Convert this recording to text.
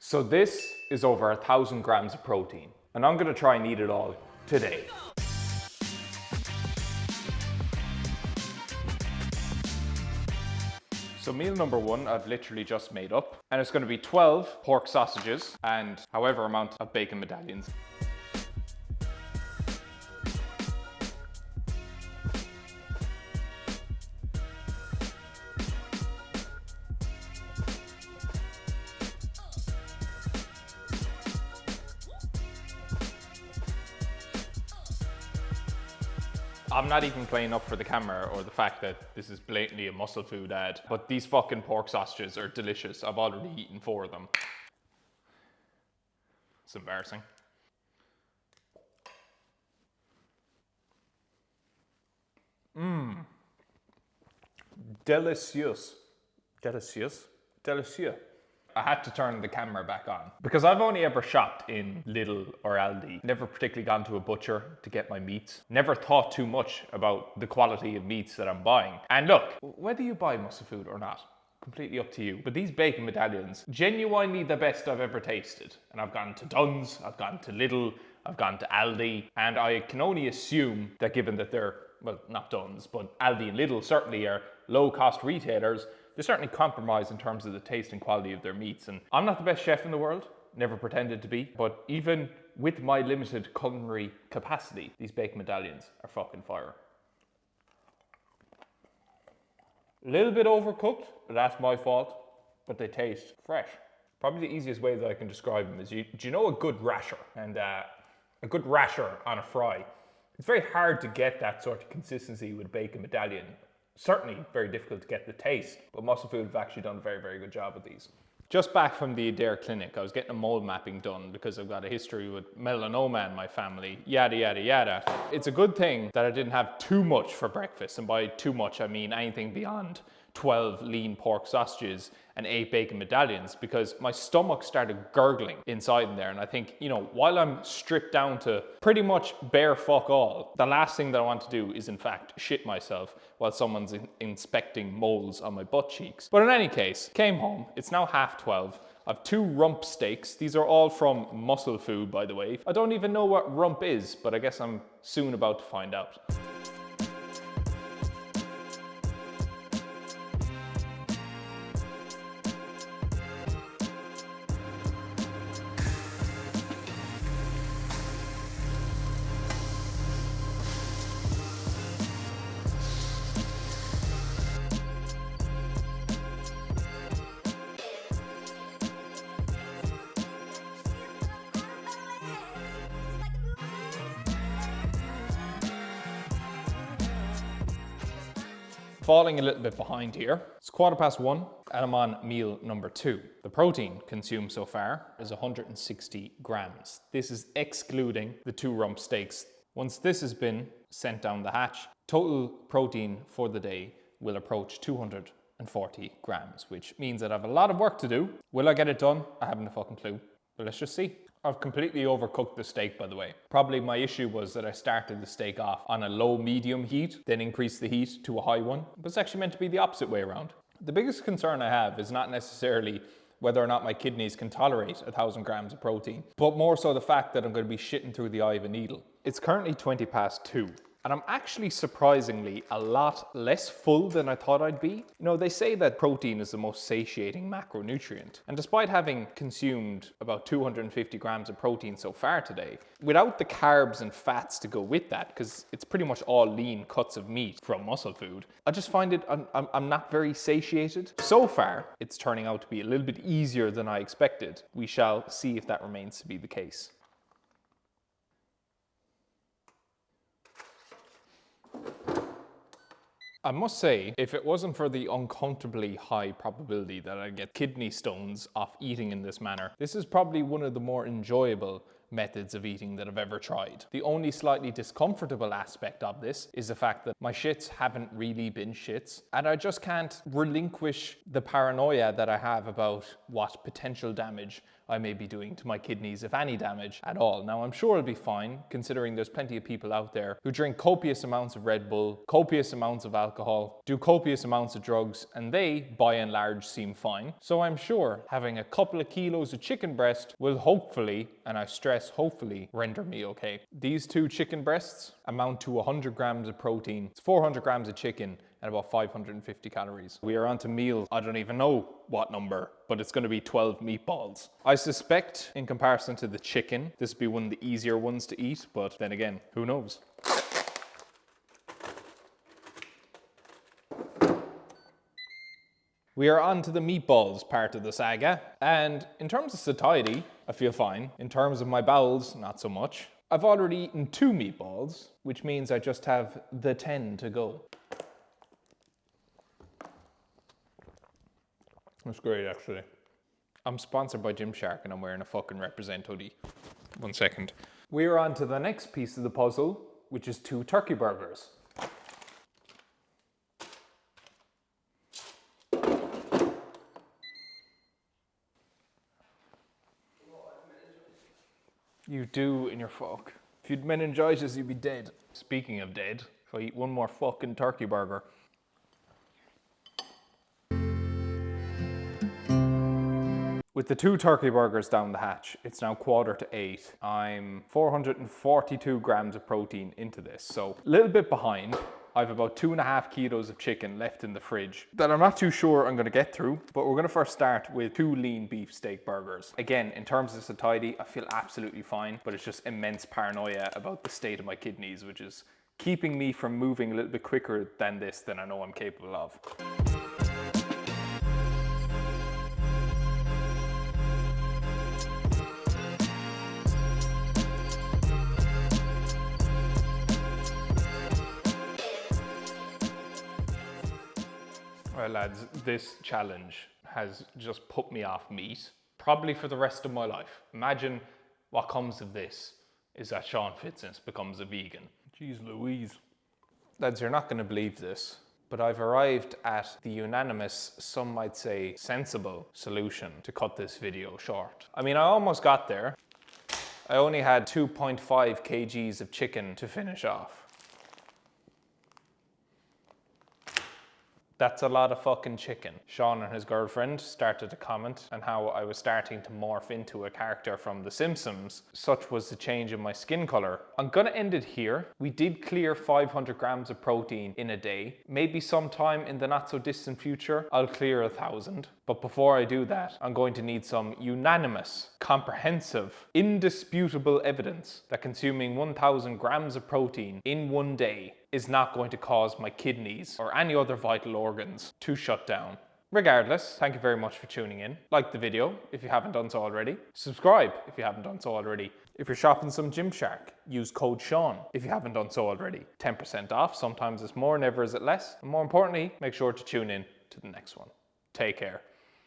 So this is over 1,000 grams of protein, and I'm gonna try and eat it all today. So meal number one, I've literally just made up, and it's gonna be 12 pork sausages and however amount of bacon medallions. I'm not even playing up for the camera or the fact that this is blatantly a muscle food ad, but these fucking pork sausages are delicious. I've already eaten 4 of them. It's embarrassing. Delicious. Delicious? Delicious. I had to turn the camera back on because I've only ever shopped in Lidl or Aldi. Never particularly gone to a butcher to get my meats. Never thought too much about the quality of meats that I'm buying. And look, whether you buy muscle food or not, completely up to you. But these bacon medallions, genuinely the best I've ever tasted. And I've gone to Dunn's, I've gone to Lidl, I've gone to Aldi, and I can only assume that given that they're, well, not Dunn's, but Aldi and Lidl certainly are low-cost retailers, they certainly compromise in terms of the taste and quality of their meats. And I'm not the best chef in the world, never pretended to be, but even with my limited culinary capacity, these bacon medallions are fucking fire. A little bit overcooked, but that's my fault, but they taste fresh. Probably the easiest way that I can describe them is, do you know a good rasher? And a good rasher on a fry. It's very hard to get that sort of consistency with bacon medallion. Certainly very difficult to get the taste, but Muscle Food have actually done a very, very good job with these. Just back from the Adair clinic, I was getting a mold mapping done because I've got a history with melanoma in my family, yada, yada, yada. It's a good thing that I didn't have too much for breakfast, and by too much, I mean anything beyond 12 lean pork sausages and 8 bacon medallions, because my stomach started gurgling inside in there. And I think, you know, while I'm stripped down to pretty much bare fuck all, the last thing that I want to do is in fact shit myself while someone's inspecting moles on my butt cheeks. But in any case, came home, it's now 12:30. I've 2 rump steaks. These are all from Muscle Food, by the way. I don't even know what rump is, but I guess I'm soon about to find out. Falling a little bit behind here. It's 1:15 and I'm on meal number 2. The protein consumed so far is 160 grams. This is excluding the 2 rump steaks. Once this has been sent down the hatch, total protein for the day will approach 240 grams, which means that I have a lot of work to do. Will I get it done? I haven't a fucking clue, but let's just see. I've completely overcooked the steak, by the way. Probably my issue was that I started the steak off on a low medium heat, then increased the heat to a high one, but it's actually meant to be the opposite way around. The biggest concern I have is not necessarily whether or not my kidneys can tolerate 1,000 grams of protein, but more so the fact that I'm going to be shitting through the eye of a needle. It's currently 2:20, and I'm actually surprisingly a lot less full than I thought I'd be. You know, they say that protein is the most satiating macronutrient, and despite having consumed about 250 grams of protein so far today, without the carbs and fats to go with that, because it's pretty much all lean cuts of meat from Muscle Food, I just find it, I'm not very satiated. So far, it's turning out to be a little bit easier than I expected. We shall see if that remains to be the case. I must say, if it wasn't for the uncomfortably high probability that I'd get kidney stones off eating in this manner, this is probably one of the more enjoyable methods of eating that I've ever tried. The only slightly discomfortable aspect of this is the fact that my shits haven't really been shits, and I just can't relinquish the paranoia that I have about what potential damage I may be doing to my kidneys, if any damage at all. Now, I'm sure it'll be fine, considering there's plenty of people out there who drink copious amounts of Red Bull, copious amounts of alcohol, do copious amounts of drugs, and they, by and large, seem fine. So I'm sure having a couple of kilos of chicken breast will hopefully, and I stress hopefully, render me okay. These 2 chicken breasts amount to 100 grams of protein. It's 400 grams of chicken and about 550 calories. We are on to meal, I don't even know what number, but it's going to be 12 meatballs. I suspect, in comparison to the chicken, this will be one of the easier ones to eat, but then again, who knows? We are on to the meatballs part of the saga, and in terms of satiety, I feel fine. In terms of my bowels, not so much. I've already eaten 2 meatballs, which means I just have the 10 to go. That's great, actually. I'm sponsored by GYMSHARK and I'm wearing a fucking Represent hoodie. 1 second. We're on to the next piece of the puzzle, which is 2 turkey burgers. You do in your fuck. If you'd meningitis, you'd be dead. Speaking of dead, if I eat one more fucking turkey burger. With the 2 turkey burgers down the hatch, it's now 7:45. I'm 442 grams of protein into this, so a little bit behind. I have about 2.5 kilos of chicken left in the fridge that I'm not too sure I'm going to get through, but we're going to first start with 2 lean beef steak burgers. Again, in terms of satiety, I feel absolutely fine, but it's just immense paranoia about the state of my kidneys, which is keeping me from moving a little bit quicker than I know I'm capable of. Well, lads, this challenge has just put me off meat, probably for the rest of my life. Imagine what comes of this is that Sean Fitzsimmons becomes a vegan. Jeez Louise. Lads, you're not going to believe this, but I've arrived at the unanimous, some might say sensible, solution to cut this video short. I mean, I almost got there. I only had 2.5 kgs of chicken to finish off. That's a lot of fucking chicken. Sean and his girlfriend started to comment on how I was starting to morph into a character from The Simpsons. Such was the change in my skin color. I'm gonna end it here. We did clear 500 grams of protein in a day. Maybe sometime in the not so distant future, I'll clear 1,000. But before I do that, I'm going to need some unanimous, comprehensive, indisputable evidence that consuming 1,000 grams of protein in one day is not going to cause my kidneys or any other vital organs to shut down. Regardless, thank you very much for tuning in. Like the video if you haven't done so already. Subscribe if you haven't done so already. If you're shopping some GYMSHARK, use code Sean if you haven't done so already. 10% off, sometimes it's more, never is it less. And more importantly, make sure to tune in to the next one. Take care.